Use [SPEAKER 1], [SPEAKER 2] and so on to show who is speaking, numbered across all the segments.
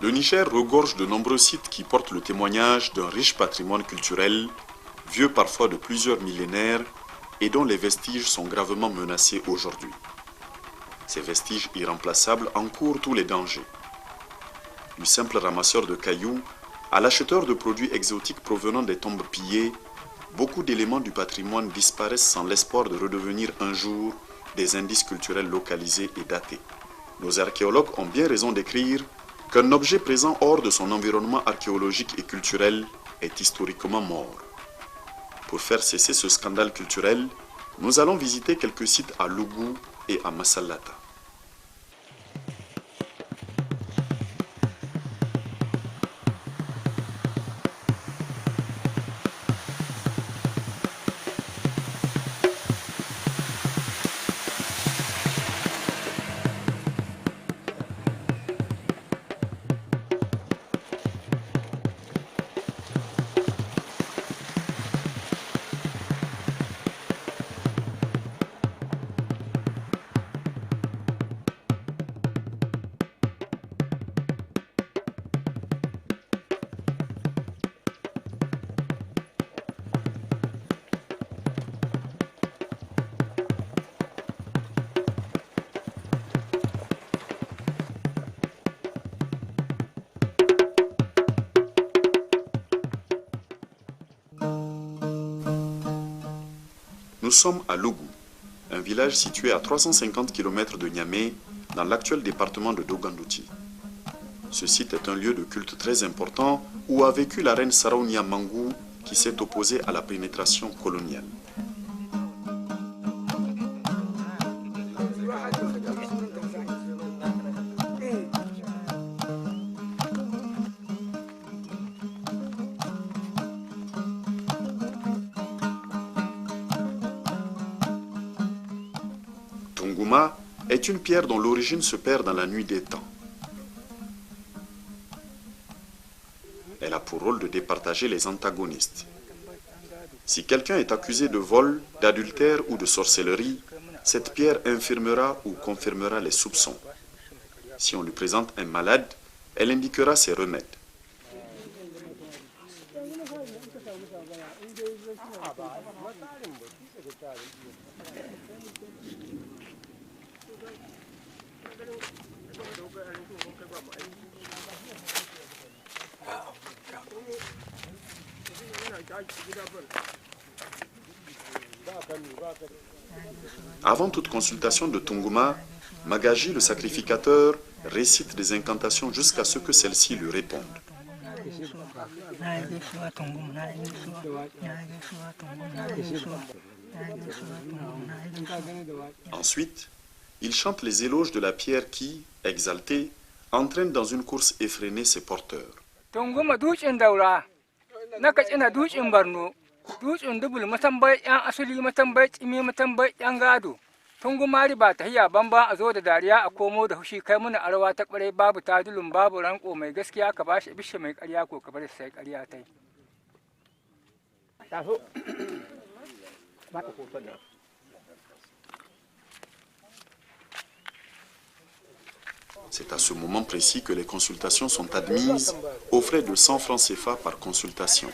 [SPEAKER 1] Le Niger regorge de nombreux sites qui portent le témoignage d'un riche patrimoine culturel, vieux parfois de plusieurs millénaires et dont les vestiges sont gravement menacés aujourd'hui. Ces vestiges irremplaçables encourent tous les dangers. Du simple ramasseur de cailloux à l'acheteur de produits exotiques provenant des tombes pillées, beaucoup d'éléments du patrimoine disparaissent sans l'espoir de redevenir un jour des indices culturels localisés et datés. Nos archéologues ont bien raison d'écrire qu'un objet présent hors de son environnement archéologique et culturel est historiquement mort. Pour faire cesser ce scandale culturel, nous allons visiter quelques sites à Lougou et à Massalata. Nous sommes à Lougou, un village situé à 350 km de Niamey, dans l'actuel département de Dogandouti. Ce site est un lieu de culte très important où a vécu la reine Saraounia Mangou qui s'est opposée à la pénétration coloniale. Tungouma est une pierre dont l'origine se perd dans la nuit des temps. Elle a pour rôle de départager les antagonistes. Si quelqu'un est accusé de vol, d'adultère ou de sorcellerie, cette pierre infirmera ou confirmera les soupçons. Si on lui présente un malade, elle indiquera ses remèdes. Avant toute consultation de Tungouma, Magaji, le sacrificateur, récite des incantations jusqu'à ce que celle-ci lui réponde. Ensuite, il chante les éloges de la pierre qui, exaltée, entraîne dans une course effrénée ses porteurs.
[SPEAKER 2] Tungumari ba ta hiya bamba a zo da dariya a komo da hushi kai muna arawa ta kware babu tadulun babu ranko mai gaskiya ka bashi bishe mai ƙarya ko ka bar sai ƙarya tai.
[SPEAKER 1] C'est à ce moment précis que les consultations sont admises aux frais de 100 francs CFA par consultation.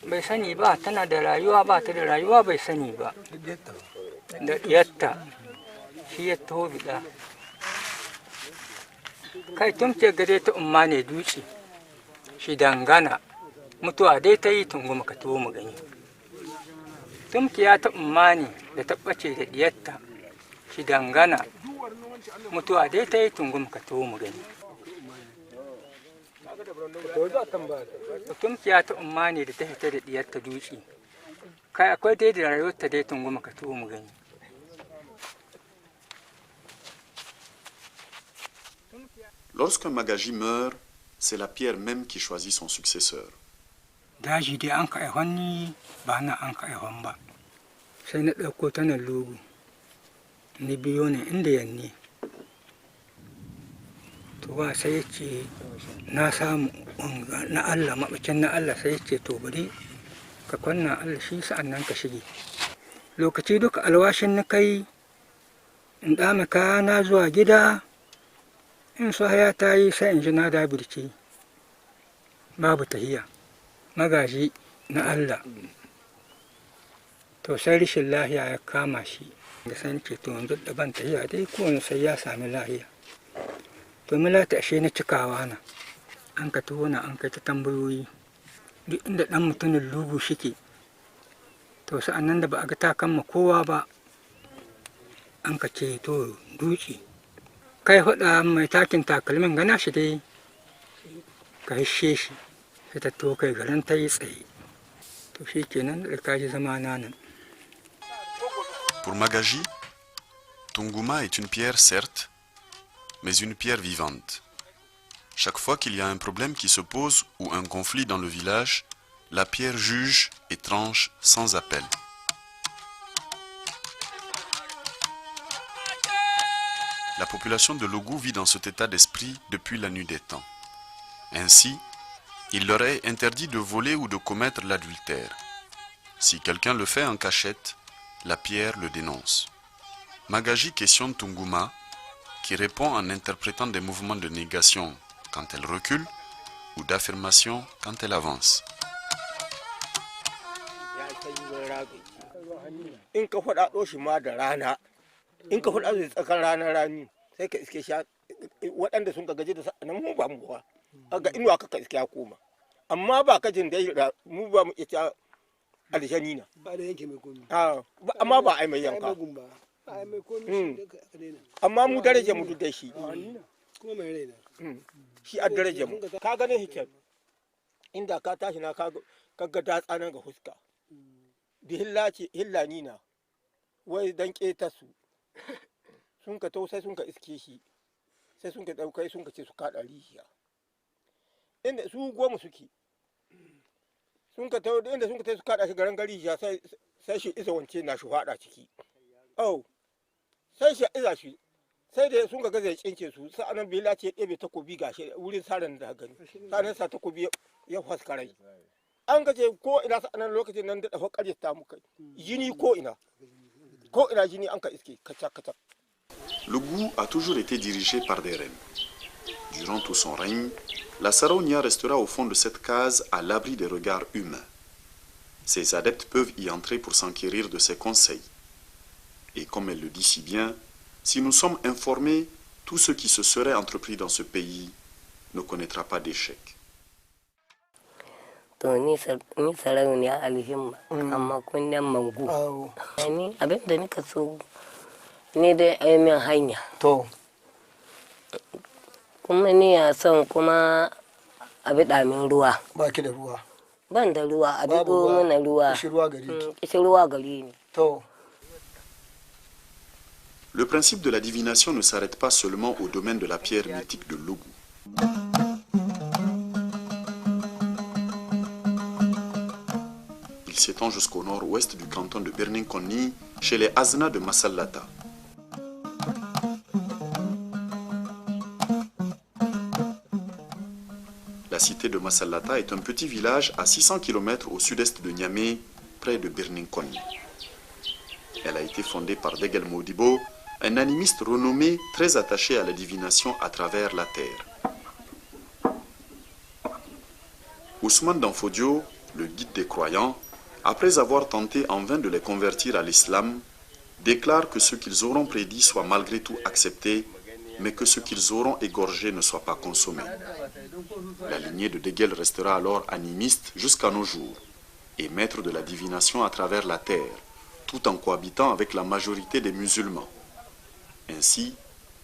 [SPEAKER 2] Bai sani ba tana da rayuwa ba ta da rayuwa bai sani ba da yatta shi ya taho bida kai tun ke gare ta umma ne duci shi dangana mutuwa dai ta yi tunguma ka tuwo mu gani tun ke ya ta umma ne da tabbace da diyatta shi dangana mutuwa dai ta yi tunguma ka tuwo mu gani tumkiya ta umma ne da ta fita da diyarta dutse kai akwai dai da rayuwarta dai tunguma ka tuwo mu gani.
[SPEAKER 1] Lorsqu'un Magaji meurt, c'est la pierre même qui choisit son successeur.
[SPEAKER 2] Daji dai an ka aihon ni ba na an ka aihon ba sai na ɗauko ta nan lugu ni biyo ne inda yanne to ba sai ya ce na samu na Allah maɓacin na Allah, sai ya ce to bari ka kwanna Allah shi sa'an nan ka shige. Lokaci duka alwashin na kai in ɗame kayana zuwa gida, in haya ta yi sai in ji na dabirce babu tahiya magaji na Allah. To sai rashin lahiya ya kama shi da san ce to yanzu da ban tahiya dai kowane sai ya sami lahiya. To milata ashe na cikawa na an ka tona an kai ta tambayoyi duk inda ɗan mutumin lugu shike. To sa'an nan da ba a ga ta kama kowa ba an ka ce to dutse kai faɗa mai takin takalmin gana shi dai ka hishe shi, sai ta to kai garin ta yi tsaye. To shi kenan da kaji zama nan.
[SPEAKER 1] Pour Magaji, Tunguma est une pierre certes, mais une pierre vivante. Chaque fois qu'il y a un problème qui se pose ou un conflit dans le village, la pierre juge et tranche sans appel. La population de Logou vit dans cet état d'esprit depuis la nuit des temps. Ainsi, il leur est interdit de voler ou de commettre l'adultère. Si quelqu'un le fait en cachette, la pierre le dénonce. Magaji questionne Tunguma, qui répond en interprétant des mouvements de négation quand elle recule ou d'affirmation quand elle avance.
[SPEAKER 3] In ka faɗa zai tsakan ranar rani sai ka iske sha waɗanda sun ka gaji da sa'anan mu ba mu ba ga inuwa ka iske ya koma, amma ba ka jin dai mu ba mu ita aljani na
[SPEAKER 4] ba da yanke mai komi
[SPEAKER 3] amma ba ai mai yanka amma mu daraja mu duk da shi
[SPEAKER 4] kuma mai raina
[SPEAKER 3] shi a daraja mu ka gane hikyar inda ka tashi na ka ga datsa nan ga fuska da hillani na wai dan keta su sun ka sai sun ka iske shi sai sun ka ɗaukai sun ka ce su kaɗa rijiya inda su goma suke sun ka tau inda sun ka su kaɗa shi garin rijiya sai shi isa wance na shi faɗa ciki sai shi iza shi sai da sun ka gaza ya cince su sa'anan bela ce ɗebe takobi gashi wurin saran da gani sa'anan sa takobi ya faskarai an ka ce ko ina sa'anan lokacin nan da dafa ƙarya ta muka jini ko ina jini an ka iske kacak.
[SPEAKER 1] Le Gou a toujours été dirigé par des reines. Durant tout son règne, la Saronia restera au fond de cette case à l'abri des regards humains. Ses adeptes peuvent y entrer pour s'enquérir de ses conseils. Et comme elle le dit si bien, si nous sommes informés, tout ce qui se serait entrepris dans ce pays ne connaîtra pas d'échec.
[SPEAKER 5] To ni sarauniya alhimma amma kunnen mangu ni abin da nika so ni dai ai min hanya
[SPEAKER 3] to
[SPEAKER 5] kuma ni ya son kuma abi damin ruwa
[SPEAKER 3] baki da ruwa
[SPEAKER 5] ban da ruwa a dubo mana ruwa kishi ruwa gari ni
[SPEAKER 3] to.
[SPEAKER 1] Le principe de la divination ne s'arrête pas seulement au domaine de la pierre mythique de Logou. Il s'étend jusqu'au nord-ouest du canton de Birninkoni, chez les Azna de Massalata. La cité de Massalata est un petit village à 600 km au sud-est de Niamey, près de Birninkoni. Elle a été fondée par Degel Modibo, un animiste renommé très attaché à la divination à travers la terre. Ousmane Danfodio, le guide des croyants, après avoir tenté en vain de les convertir à l'islam, déclare que ce qu'ils auront prédit soit malgré tout accepté, mais que ce qu'ils auront égorgé ne soit pas consommé. La lignée de Degel restera alors animiste jusqu'à nos jours, et maître de la divination à travers la terre, tout en cohabitant avec la majorité des musulmans. Ainsi,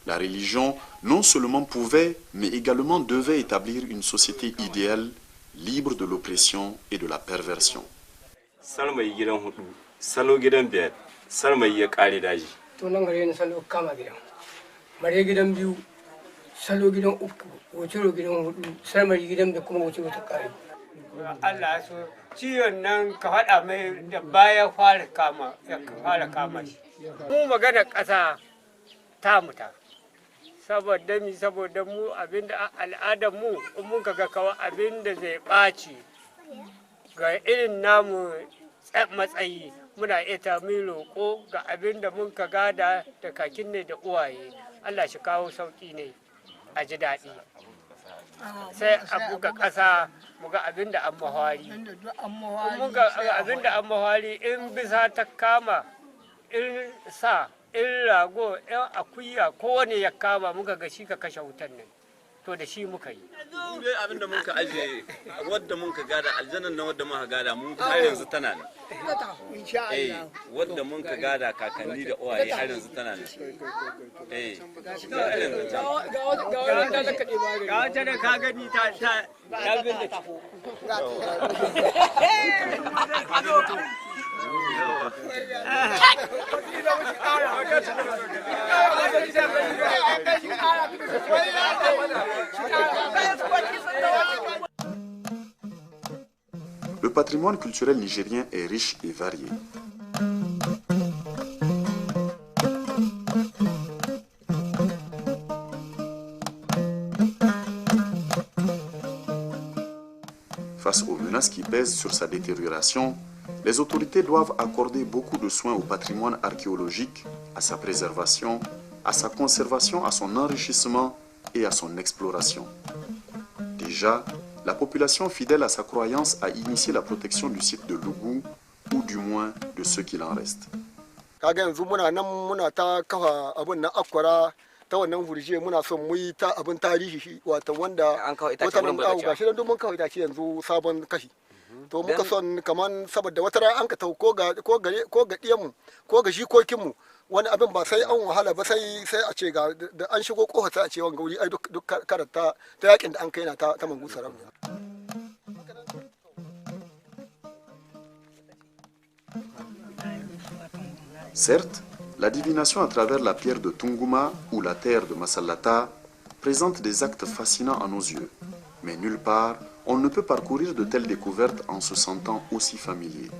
[SPEAKER 1] la religion non seulement pouvait, mais également devait établir une société idéale, libre de l'oppression et de la perversion.
[SPEAKER 6] Salmai gidan hudu, salo gidan biyar, salmai ya kare daji.
[SPEAKER 2] To nan gare ni salo kama gidan. Mare gidan biyu, salo gidan uku, waciro gidan hudu, salmai gidan da kuma waciro ta kare. Allah so ciwon nan ka faɗa mai da baya fara kama shi. Mu magana ƙasa ta muta.
[SPEAKER 7] saboda mu abinda al'adar mu in mun ga kawai abinda zai ɓaci ga irin namu matsayi muna iya mu roƙo ga abinda mun ka gada da kakin ne da uwaye Allah shi kawo sauƙi ne a ji daɗi sai a buga ƙasa mu ga abinda an mahwari mun ga abinda an mahwari in bisa ta kama in sa in rago in akuya kowane ya kama muka ga shi ka kashe wutan nan to da shi muka yi
[SPEAKER 6] dai abinda mun ka aje wadda mun ka gada aljannan nan wadda mun ka gada mun har yanzu tana nan wadda mun ka gada kakanni da uwaye har yanzu tana nan
[SPEAKER 7] ga wata da ka gani ta bin da
[SPEAKER 1] Le patrimoine culturel nigérien est riche et varié. Face aux menaces qui pèsent sur sa détérioration, les autorités doivent accorder beaucoup de soins au patrimoine archéologique, à sa préservation, à sa conservation, à son enrichissement et à son exploration. Déjà, la population fidèle à sa croyance a initié la protection du site de Lougou, ou du moins de ce qu'il en reste.
[SPEAKER 3] ta wannan hurje muna son mu yi ta abin tarihi wato wanda wata nan ga shi don mun kawai itace yanzu sabon kashi to muka son kaman saboda wata ran an ka tau ko ga diyan mu ko ga jikokin mu wani abin ba sai an wahala ba sai a ce ga da an shigo kofa sai a ce wanga wuri ai duk karanta ta yakin da an kai na ta mangu sarauniya.
[SPEAKER 1] Certes, la divination à travers la pierre de Tunguma ou la terre de Massalata présente des actes fascinants à nos yeux. Mais nulle part, on ne peut parcourir de telles découvertes en se sentant aussi familier.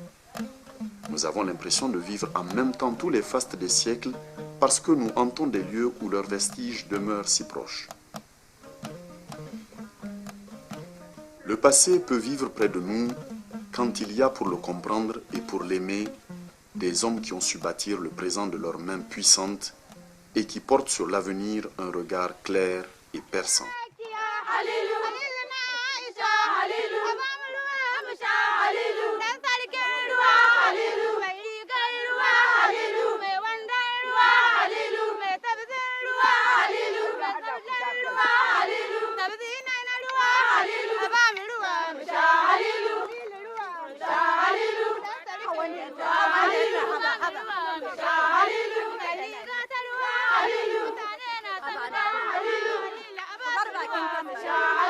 [SPEAKER 1] Nous avons l'impression de vivre en même temps tous les fastes des siècles parce que nous hantons des lieux où leurs vestiges demeurent si proches. Le passé peut vivre près de nous quand il y a pour le comprendre et pour l'aimer des hommes qui ont su bâtir le présent de leurs mains puissantes et qui portent sur l'avenir un regard clair et perçant.
[SPEAKER 8] Hallelujah.